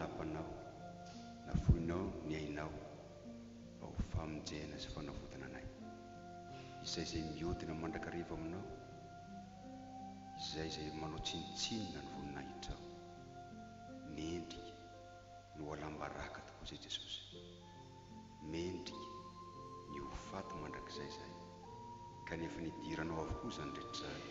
lapanao na foinao ny ainao mba ho famonjena sy fanavodana anay. Izay mihodina mandrakariva aminao, izay manao tsinitsinina ny voninahitra ao, mendrika no alambaraka tokoa zay Jesosy, mendrika ny ho faty mandrakizay zay, kanefa nidiranao avokoa zany rehetra zany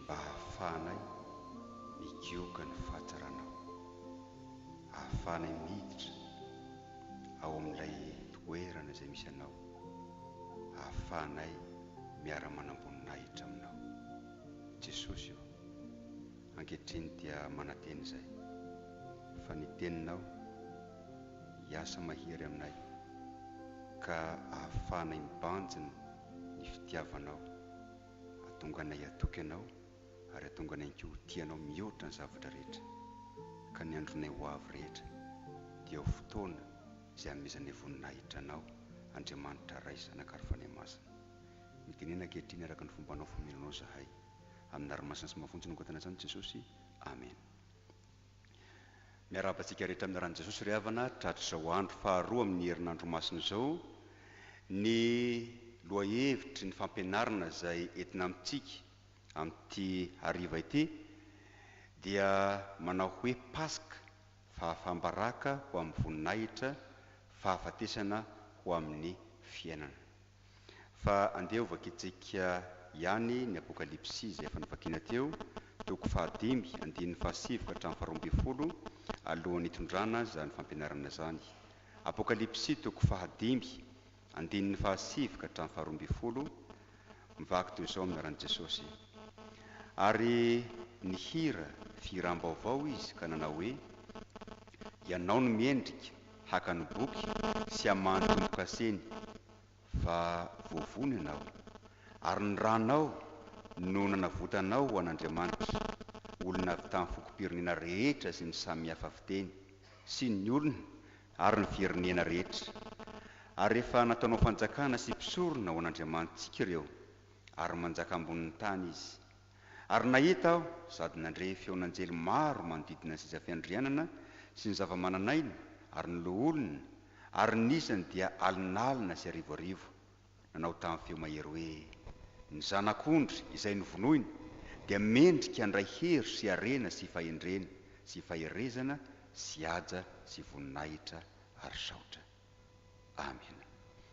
mba hahafahanay migioka ny fahatsaranao, hahafahanay miditra ao amin'ilay toerana izay misy anao, hahafahanay miara-manam-boninahitra aminao. Jesosy io, ankehitriny dia manateny zay fa ny teninao hiasa mahery aminay ka ahafahanay mibanjina ny fitiavanao, ahatonga anay atoky anao ary ahatonga anay ko tianao mihoatra ny zavatra rehetra, ka ny andronay ho avy rehetra dia ho fotoana izay amezanay voninahitra anao, Andriamanitra ray zanakary fanay masina. Mitenena ankehitriny araka ny fombanao fomenanao zahay, amin'ny ara-masina sy mahafontsy nokatana zany Jesosy. Amen. Miarabantsika rehetra amin'ny aran'i Jesosy ry havana, tratr'izao andro faharoa amin'ny herinandro masina izao, ny lohahevitry ny fampianarana izay entina amintsika amin'ity hariva ity dia manao hoe Pasika, fahafambaraka ho amin'ny voninahitra, fahafatesana ho amin'ny fiainana. Fa andeha hovakintsika ihany ny Apokalipsy izay efa novakiana teo, toko 5, andininy 7 ka hatramin'ny 12 alohan'ny hitondrana zany fampianarana zany. Apokalipsy toko 5, andininy 7 ka hatramin'ny 12, mivaky toy izao amin'ny aran'i Jesosy. Ary ny hira firam-baovao izy ka nanao hoe, ianao no miendrika haka ny boky sy hamantomboka seny, fa voavony ianao ary ny ranao no nanavotanao ho an'Andriamanitra, olona avy tamin'ny fokom-pirenena rehetra sy ny samihafa fiteny sy ny olona ary ny firenena rehetra. Ary rehefa nataonao fanjakana sy mpisorona ho an'Andriamanitsika ireo ary manjaka ambonin'ny tany izy. Ary nahita aho sady nandre feon'anjely maro manodidina ny seza fiandrianana sy ny zava-mananaina ary ny loholona, ary nisany dia alinalina sy arivoarivo, nanao tamin'ny feo mahery hoe, ny zanak'ondry izay novonoina dia mendrika andray hery sy arena sy fahendrena sy faherezana sy aja sy voninahitra ary saotra. Amen.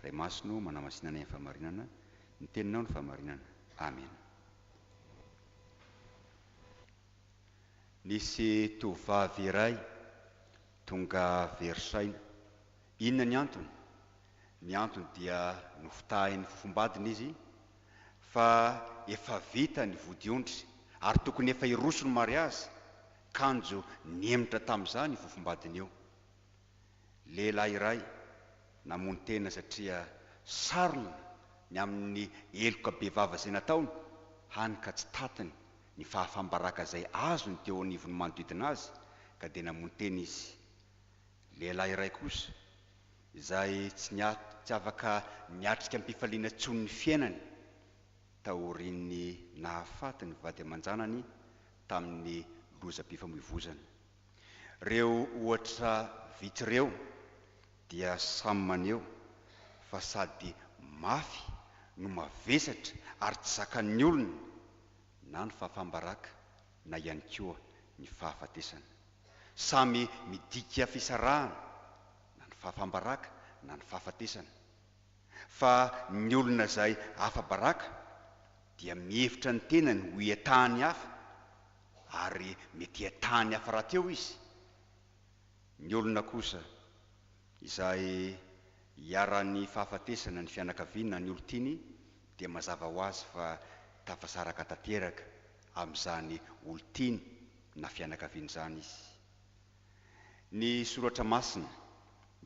Ray masino manamasinana ny famarinana, ny teninao ny famarinana. Amen. Nisy tovavy iray tonga verisaina. Inona ny antony? Ny antony dia nofitahin'ny fofombadiny izy, fa efa vita ny vodiondry ary tokony efa hiroso ny mariazy, kanjo niemitra tamin'izany fofombadiny io. Lehilahy iray namono tena satria sarona ny amin'ny eloka be vava izay nataony, hany ka tsy tatiny ny fahafambaraka izay azony teo anivony manodidina azy, ka dia namono tena izy. Lehilahy iray kosa izay tsy afaka niatrika am-pifaliana tsony ny fiainany taorian'ny nahafaty ny vady aman-janany tamin'ny lozam-pifamoivoizana. Reo ohatra vitsy ireo dia samy maneho fa sady mafy no mavesatra ary tsy zakan'ny olona na ny fahafambaraka na ihany koa ny fahafatesana. Samy midika fisarahana na ny fahafambaraka na ny fahafatesana. Fa ny olona izay hafa-baraka dia mihevitra ny tenany ho iatahany hafa ary mety iatahany hafa rahateo izy. Ny olona kosa izay hiara-ny fahafatesana ny fianakaviana ny olon-tiany dia mazava ho azy fa tafasaraka tanteraka amin'izany olon-tiany na fianakaviana izany izy. Ny soratra masina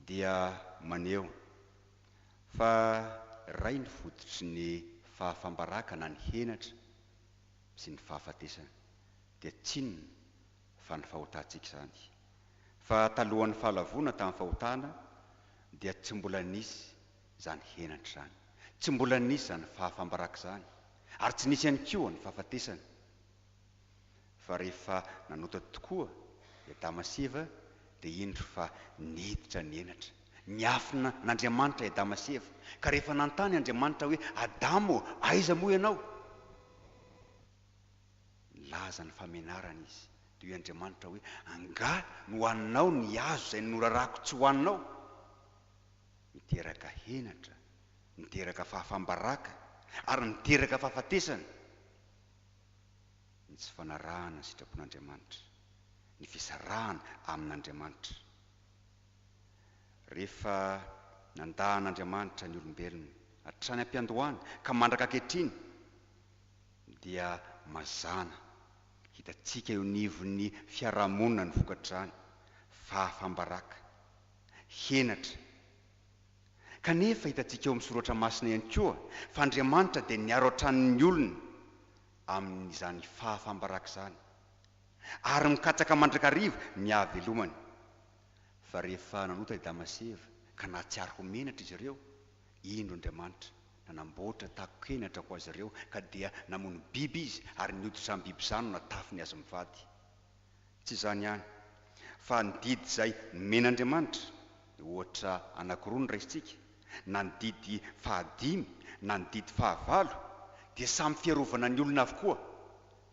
dia maneho fa ray ny fototry ny fahafambaraka na ny henatra sy ny fahafatesana dia tsinona fa ny fahotantsika izany. Fa talohan'ny fahalavona tamin'ny fahotana dia tsy mbola nisy zany henatra zany, tsy mbola nisy zany fahafambaraka zany, ary tsy nisy ihany koa ny fahafatesana. Fa rehefa nanota tokoa Adamasiva dia indro fa niditra ny enatra, niafina n'Andriamanitra Adamasiva. Ka rehefa nantany Andriamanitra hoe Adamo, aiza moa ianao? Laza ny famenarana izy. Dia hoe Andriamanitra hoe anga no hoaninao ny azo izay norarako tsy hoaninao. Miteraka henatra, miteraka fahafambaraka, ary miteraka fahafatesana. Ny tsy fanarahana ny sitrapon'Andriamanitra, ny fisarahana amin'Andriamanitra. Rehefa nandahan'Andriamanitra ny olombelona hatrany am-piandohana ka mandraka ankehitriny, dia mazana hitantsika eo nivon'ny fiarahamonina ny vokatrany, fahafambaraka, henatra. Kanefa hitantsika eo amin'ny soratra masina ihany koa fa Andriamanitra dia niaro an-tran'ny olona amin'izany fahafambaraka izany, ary mikatsaka mandrakariva mihavelomany. Fa rehefa nanota Adamasiva ka nahatsiaro ho menatra izy ireo, indro Andriamanitra nanamboatra tako-kenatra ho azy ireo, ka dia namono biby izy ary nioditra amin'ny biby izany no natafiny azy mivady. Tsy izany ihany, fa ny didy izay nomen'Andriamanitra ohatra anankiroa ny raisitsika, na ny didy fahadimy na ny didy fahavalo, dia samy fiarovana ny olona avokoa.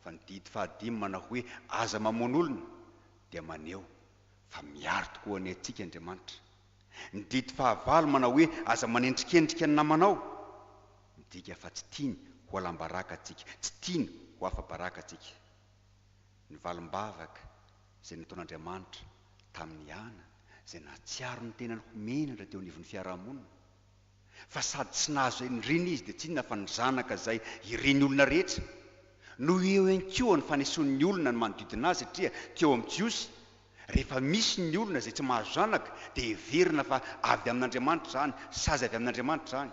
Fa ny didy fahadimy manao hoe aza mamono olona, dia maneho fa miaro tokoa ny antsika Andriamanitra. Ny didy fahavalo manao hoe aza manendrikendrika ny namanao, midika fa tsy tiany ho alam-baraka antsika, tsy tiany ho afa-baraka antsika. Ny valim-bavaka izay nataon'Andriamanitra tamin'ny Ana, izay nahatsiaro ny tenany ho menatra teo anivon'ny fiarahamonina, fa sady tsy nahazo indrina izy dia tsy inona fa ny zanaka izay ireny olona rehetra. No eo ihany koa ny fanesoan'ny olona ny manodidina azy, satria teo amin'ny Jiosy rehefa misy ny olona izay tsy mahazo zanaka dia heverina fa avy amin'Andriamanitra izany, sazy avy amin'Andriamanitra izany.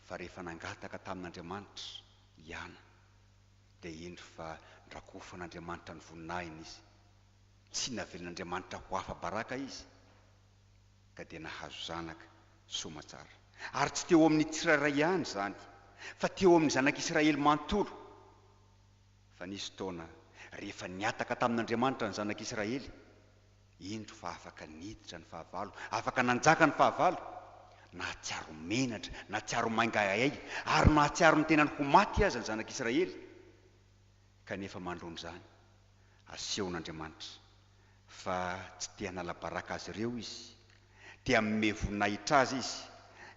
Fa rehefa nangataka tamin'Andriamanitra Iana, dia indro fa nrakofan'Andriamanitra ny voninahiny izy, tsy navelon'Andriamanitra ho afa-baraka izy, ka dia nahazo zanaka soamantsara. Ary tsy teo amin'ny tsirairay ihany izany, fa teo amin'ny zanak'Israely manontolo. Fa nisy taona rehefa niataka tamin'Andriamanitra ny zanak'Israely, indro fa afaka niditra ny fahavalo, afaka nanjaka ny fahavalo, nahatsiaro menatra, nahatsiaro mangahay, ary nahatsiaro ny tenany ho maty aza ny zanak'Israely. Kanefa mandroany izany asehon'Andriamanitra fa tsy te hanala baraka azy ireo izy, te hanome voninahitra azy izy,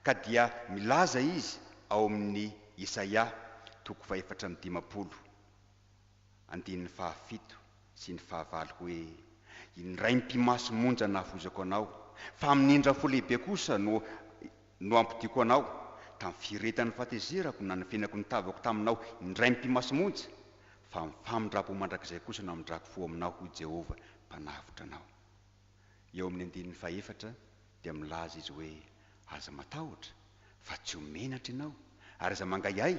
ka dia milaza izy ao amin'ny Isaia 4:15, andinin'ny 7 sy ny 9 hoe: indray mpimaso monja nahavozako anao, fa amin'ny indrafo lehibe kosa no ampidiko anao. Tamin'ny firetan'ny fahatezerako na nifenako ny tavako taminao indray mpimaso monja, fa amin'ny famindrapo mandrakizay kosa no hamindrako fo aminao hoy Jehova mpanavotra anao. Eo amin'ny andinin'ny 4 dia milaza izy hoe: aza matahotra fa tsy ho menatra ianao, ary aza mangahay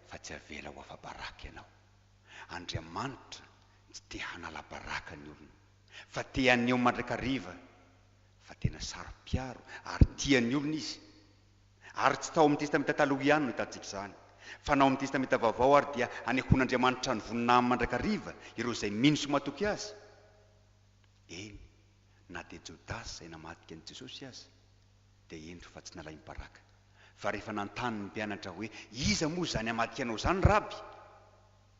fa tsy avela ho afa-baraka ianao. Andriamanitra tsy te hanala baraka ny olona, fa te haneho mandrakariva fa tena sarom-piaro ary tian'ny olona izy. Ary tsy tao amin'ny testamenta taloha ihany no hitantsika izany, fa nao amin'ny testamenta vaovao ary dia hanehon'Andriamanitra ny voninahiny mandrakariva ireo izay mino sy matoky azy. Eny, na dia Jodasy izay namadika an'i Jesosy aza, dia endro fa tsy nalainy baraka. Fa rehefa nantany ny mpianatra hoe iza moa izany hamadika anao izany, Raby?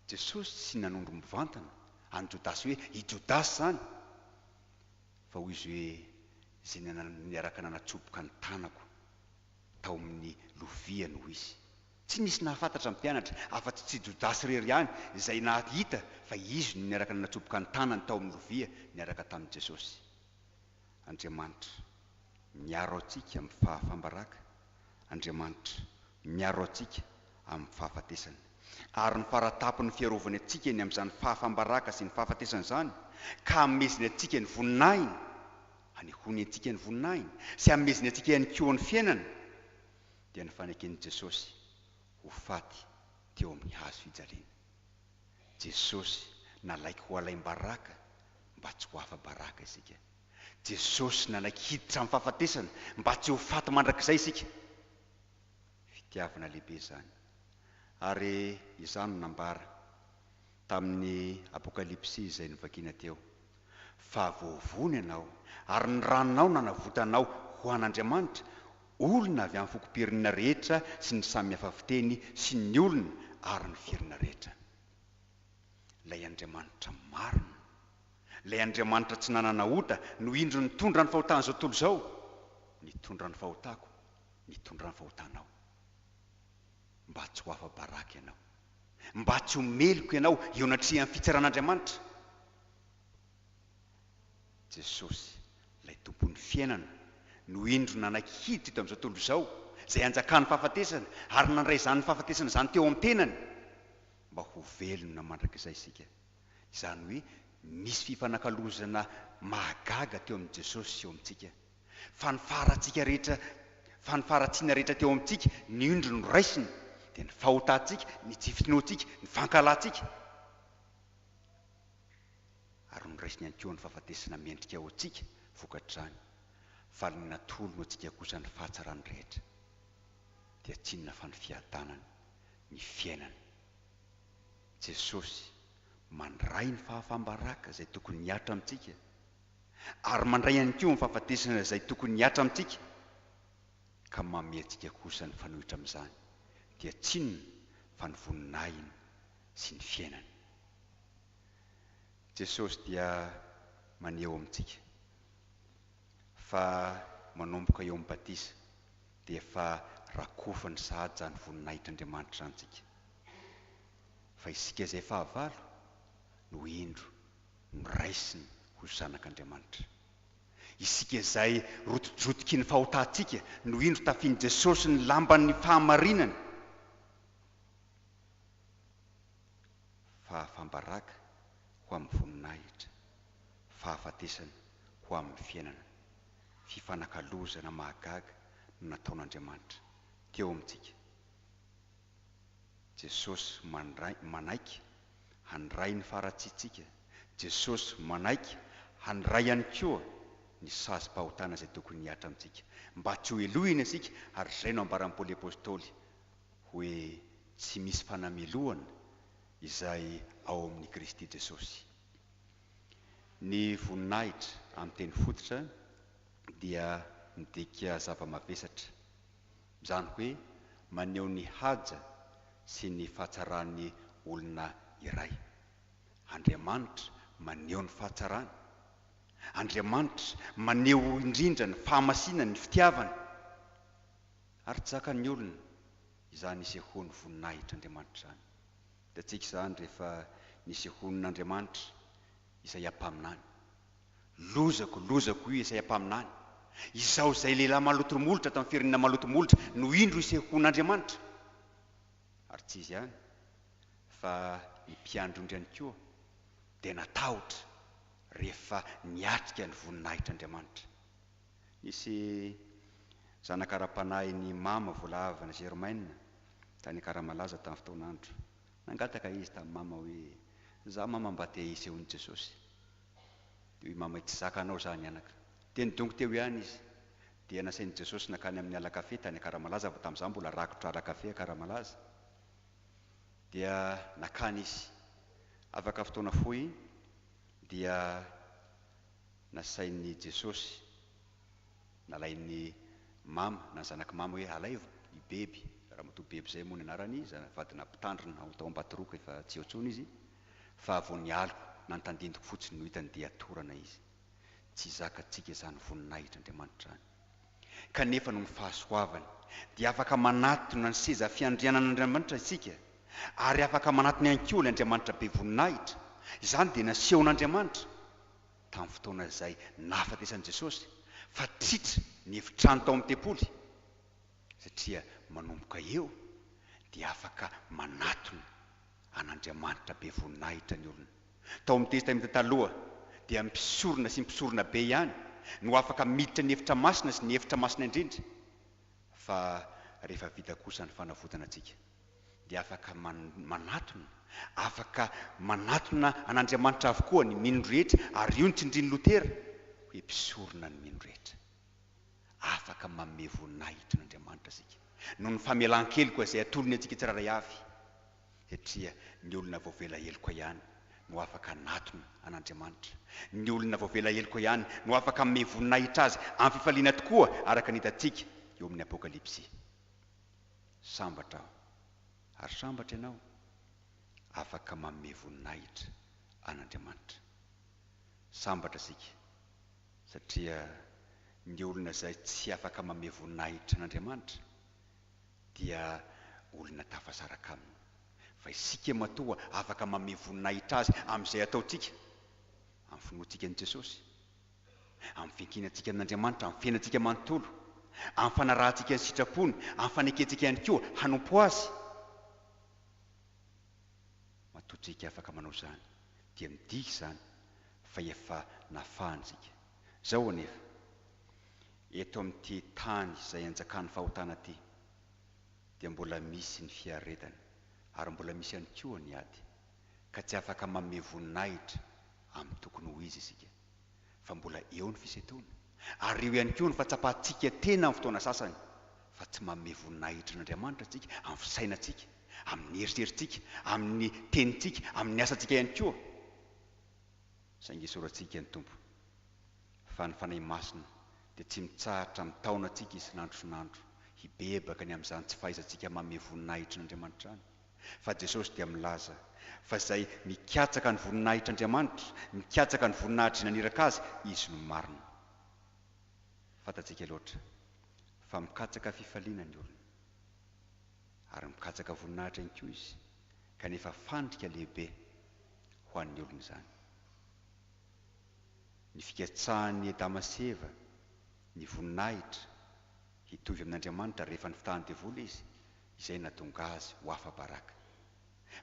Jesosy tsy nanondro mivantana any Jodasy hoe i Jodasy izany, fa hoy izy hoe izay niaraka nanatsoboka ny tanako tao amin'ny lovia no izy. Tsy nisy nahafantatra ny mpianatra afa-tsy tsy Jodasy rery ihany izay nahita fa izy no niaraka nanatsoboka ny tanany tao amin'ny lovia niaraka tamin'i Jesosy. Andriamanitra miaro antsika amin'ny fahafambaraka, Andriamanitra miaro antsika amin'ny fahafatesana, ary ny faratapon'ny fiarovany antsika eny amin'izany fahafambaraka sy ny fahafatesana izany, ka hameziny antsika ny voninahiny, hanehony antsika ny voninahiny sy hameziny antsika ihany koa ny fiainana, dia ny faneken'i Jesosy ho faty teo amin'ny hazo fijaliana. Jesosy nalaiky ho alaim-baraka mba tsy ho afa-baraka isika. Jesosy nalaiky hiditra amin'ny fahafatesana mba tsy ho faty mandrakizay isika. Fitiavana lehibe izany. Ary izany no nambara tamin'ny Apokalipsy izay nivakiana teo, fa voavony ianao ary ny ranonao nanavotanao ho an'Andriamanitra, olona avy amin'ny fokopirina rehetra sy ny samy hafa fiteny sy ny olona ary ny firina rehetra. Ilay Andriamanitra marina, ilay Andriamanitra tsy nanana ota no indro nitondra ny fahotan'izao tontolo izao, nitondra ny fahotako, nitondra ny fahotanao, mba tsy ho afa-baraka ianao, mba tsy ho meloka ianao eo anatrihan'ny fitsaran'Andriamanitra. Jesosy, ilay tompon'ny fiainana, no indro nanakihiditra eto amin'izao tontolo izao, izay anjakan'ny fahafatesana ary nandray izany fahafatesana izany teo amin'ny tenany, mba ho velona mandrakizay isika. Izany hoe misy fifanakalozana mahagaga teo amin'ny Jesosy sy eo amintsika. Fa ny faratsiana rehetra teo amintsika, ny indro no raisiny, dia ny fahotantsika, ny tsy finoantsika, ny fankalantsika. Ary ny raisiny ihany koa ny fahafatesana mendrika ho antsika vokatrany. Fa ny natolona antsika kosa ny fahatsarany rehetra, dia tsy inona fa ny fiadanany, ny fiainany. Jesosy mandray ny fahafambaraka izay tokony hiatra amintsika, ary mandray ihany koa ny fahafatesana izay tokony hiatra amintsika, ka manome antsika kosa ny fanohitra amin'izany, dia tsy inona fa ny voninahiny sy ny fiainany. Jesosy dia maneho amintsika fa manomboka eo amin'ny batisa dia efa rakofany sahady izany voninahitr'Andriamanitra antsika. Fa isika izay fahavalo no indro no raisiny ho zanak'Andriamanitra. Isika izay rotodrotoky ny fahotantsika no indro tafiany Jesosy ny lamban'ny fahamarinany. Fahafambaraka ho amin'ny voninahitra, fahafatesana ho amin'ny fiainana, fifanakalozana mahagaga no nataon'Andriamanitra teo amintsika. Jesosy manaiky handray ny faratsiantsika. Jesosy manaiky handray ihany koa ny sazy-pahotana izay tokony hiatra amintsika, mba tsy ho elohina isika. Ary izay no ambaran'i Paoly apôstôly hoe tsy misy fanamelohana izay ao amin'ny Kristy Jesosy. Ny voninahitra amin'ny teny fototra dia midika zava-mavesatra, izany hoe maneho ny haja sy ny fahatsaran'ny olona iray. Andriamanitra maneho ny fahatsarana, Andriamanitra maneho indrindra ny fahamasinany, ny fitiavana, ary tsy zakan'ny olona izany isehoany voninahitr'Andriamanitra izany. Hitantsika izany rehefa nisehoan'Andriamanitra izay ampaminany, lozako io izay ampaminany, izao izay lehilahy malotomolotra tamin'ny firenena malotomolotra no indro isehoan'Andriamanitra. Ary tsy izy ihany, fa ny mpiandry ihany koa dia natahotra rehefa niatrika ny voninahitr'Andriamanitra. Nisy zanakara-panahy ny mama voalahavana Germaine tany Karamalaza tamin'ny fotoan'andro. Nangataka izy tamin'ny mama hoe za mama mba te hisehoan'i Jesosy. Dia mama tsy zakanao zany anaka. Teny dongo teo ihany izy. Dia nasain'i Jesosy nakany amin'ny ala-kafe tany Karamalaza, fa tamin'izany mbola rakotra ala-kafe a Karamalaza. Dia nakany izy. Afaka fotoana fohy dia nasain'i Jesosy, nalain'ny mama, na zanaky mama hoe alay i beby, raha matoa beby izay moa ny anarany izy, vadina mpitandrina tao Ambatoroko, efa tsy eo intsony izy, fa vao nialoko nantandindiko fotsiny no hitany dia atorana izy. Tsy zakantsika izany voninahitr'Andriamanitra izany. Kanefa no ny fahasoavany dia afaka manatona ny seza fiandrianan'Andriamanitra isika, ary afaka manatona ihany koa ilay Andriamanitra be voninahitra. Izany dia nasehon'Andriamanitra tamin'ny fotoana izay nahafatesan'i Jesosy, fa tritra ny hevitrano tao amin'ny tempoly, satria manomboka eo dia afaka manatona an'Andriamanitra be voninahitra ny olona. Tao amin'ny testamenta taloha dia mpisorona sy mpisorona be ihany no afaka miditra ny hevitra masina sy ny hevitra masina indrindra. Fa rehefa vita kosa ny fanavotana antsika dia afaka manatona, afaka manatona an'Andriamanitra avokoa ny mino rehetra, ary io ny tsindrian'i Lotera hoe mpisorona ny mino rehetra. Afaka manome voninahitra n'Andriamanitra isika noho ny famelan-keloka izay atolony antsika tsiraray avy, satria ny olona voavela heloka ihany no afaka anatona an'Andriamanitra. Ny olona voavela heloka ihany no afaka amin'ny voninahitra azy amin'ny fifaliana tokoa araka ny hitantsika eo amin'ny Apokalipsy. Sambatra aho ary sambatra ianao afaka manome voninahitra an'Andriamanitra. Sambatra sika satria ny olona izay tsy afaka manome voninahitra an'Andriamanitra dia olona tafasaraka aminy. Fa isika matoa afaka manome voninahitra azy amin'izay ataontsika amin'ny finoantsika an'i Jesosy, amin'ny fiankinantsika amin'Andriamanitra, amin'ny fiainantsika manontolo, amin'ny fanarahantsika ny sitrapony, amin'ny fanekentsika ihany koa hanompo azy. Matoantsika afaka manao izany dia midika izany fa efa nafahantsika. Zao anefa eto amin'ity tany izay anjakan'ny fahotana ity dia mbola misy ny fiaretana ary mbola misy ihany koa ny ady, ka tsy afaka manome voninahitra amin'ny tokony ho izy isika, fa mbola eo ny fisetoana. Ary eo ihany koa ny fatsapahantsika tena amin'ny fotoana sasany, fa tsy manome voninahitra n'Andriamanitra tsika amin'ny fisainantsika, amin'ny eritrerittsika, amin'ny tenintsika, amin'ny asantsika ihany koa. Saingy soratsika ny Tompo fa ny fanahy masina dia tsy mitsahatra mitaona antsika izy n'andro sy n'andro hibebaka ny amin'izany tsy fahaizantsika manome voninahitra n'Andriamanitra any. Fa Jesosy dia milaza fa izay mikatsaka ny voninahitra Andriamanitra, mikatsaka ny voninahitra naniraka azy, izy no marina. Fantatsika loatra fa mikatsaka fifaliana ny olona ary mikatsaka voninahitra ihany koa izy, kanefa fandrika lehibe ho an'ny olona izany. Ny fikatsahan'ny Adama sy Eva, ny voninahitra hitovy amin'Andriamanitra rehefa ny fitahany devoly izy, izay nahatonga azy ho afa-baraka.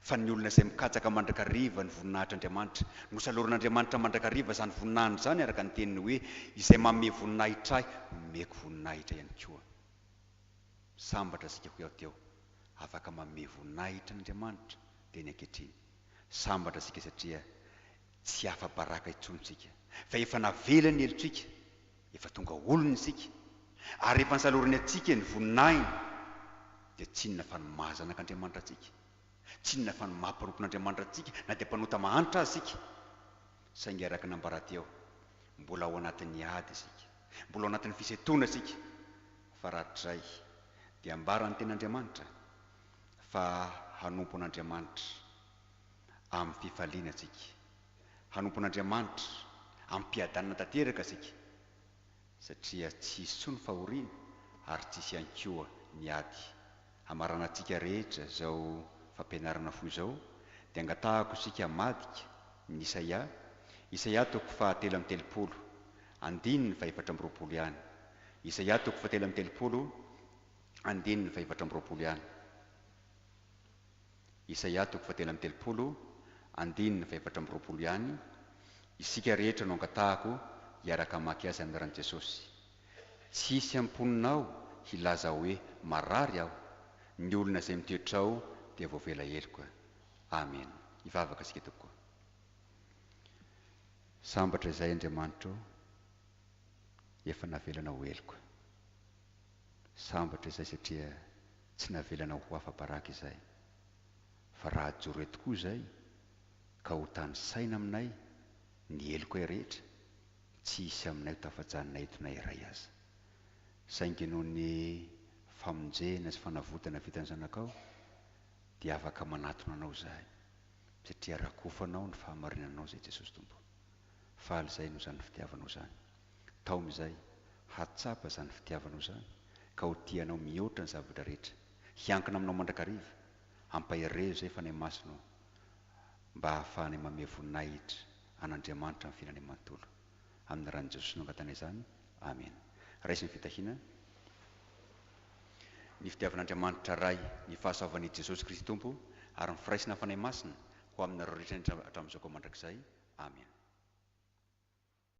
Fa ny olona izay mikatsaka mandrakariva ny voninahitra Andriamanitra, nosaloran'Andriamanitra mandrakariva izany voninahitra izany araka ny teniny hoe izay manome voninahitra ahy nomeko voninahitra ihany koa. Sambatra sika ho eo teo afaka manome voninahitra n'Andriamanitra teny ankehitriny. Sambatra sika satria tsy afa-baraka intsontsika, fa efa navela ny helotsika, efa tonga olona isika, ary efa nisalorany atsika ny voninahiny, dia tsinona fa ny mahazanak'Andriamanitra atsika, tsinona fa ny mampiropon'Andriamanitra atsika, na dia mpanota mahanitra azy sika. Saingy araka nambarateo mbola ao anatin'ny ady isika, mbola ao anatin'ny fisetoana isika, fa rahatray dia ambarany ten'Andriamanitra fa hanompo an'Andriamanitra amin'ny fifaliana atsika, hanompo an'Andriamanitra amin'ny mpiadanana tanteraka asika, satria tsy isy ny fahoriana ary tsisy ihany koa ny ady. Hamarana antsika rehetra zao fampianarana foy zao dia angatahako isika madika ny Isaia toko 3:30, andininy 4:20 ihany. Isaia toko 3:30, andininy 4:20 ihany. Isaia toko 3:30, andininy 4:20 ihany. Isika rehetra no angatahako hiaraka mamaky azy amin'ny ran'i Jesosy. Tsisy amponinao hilaza hoe marary aho, ny olona izay mitoetra ao dia voavela heloka. Amen. Hivavaka isika tokoa. Sambatra izay Andriamanitra, efa navelana ho heloka. Sambatra izay satria tsy navelana ho afa-baraka izay, fa raha joro tokoa izay ka ho tany saina aminay ny heloka rehetra, tsy hisy aminay ho tafajanonay etonay iray aza. Saingy noho ny famonjena sy fanavotana vitan'ny zanakao dia afaka manatona anao izahay, satria rakofanao ny fahamarinanao izay Jesosy Tompo. Faly izay no izany fitiavanao izany. Tao izay hatsapa izany fitiavanao izany, ka ho tianao mihoatra ny zavatra rehetra, hiankina aminao mandrakariva, hampaherezo izay fanahy masinao mba hahafahanay manome voninahitra an'Andriamanitra amin'ny fiainanay manontolo. Amin'ny ran'i Jesosy no angatana izany. Amen. Raisy ny fitahina. Ny fitiavan'Andriamanitra ray, ny fahasoavan'i Jesosy Kristy Tompo, ary ny firaisana fanahy masina ho aminareo rehetra hatramin'izao koa mandrakizay. Amen.